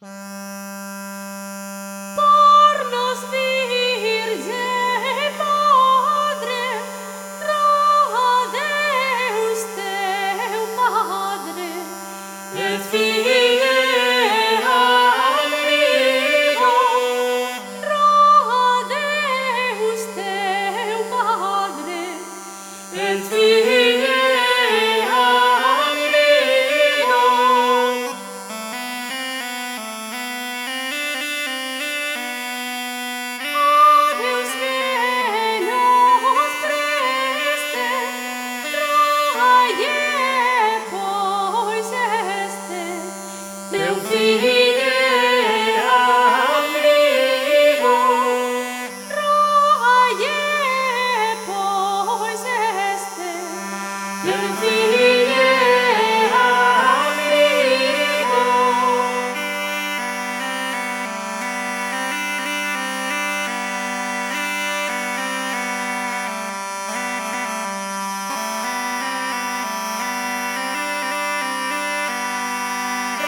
Por nos Virgem Madre, roga Deus teu Padre, et Filii amigo, roga Deus teu Padre, et Filii amigo. Deus que nos preste, rogalle pois este teu Filii amigo, rogalle pois este teu Filii amigo.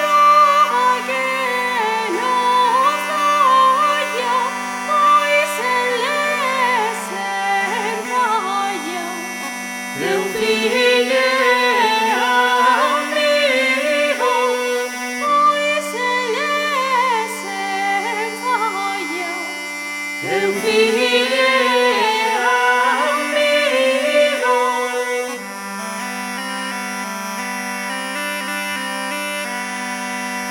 Roga que nos haya, pois ele servalla, teu Filii amigo, pois ele servalla, teu Filii amigo.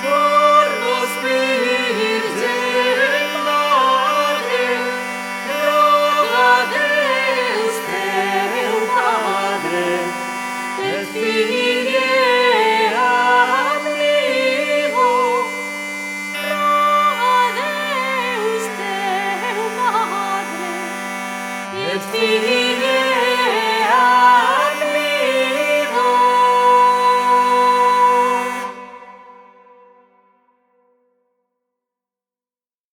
Por nos Virgem Madre, roga Deus teu Padre, et Filii amigo, roga Deus teu Padre, et Filii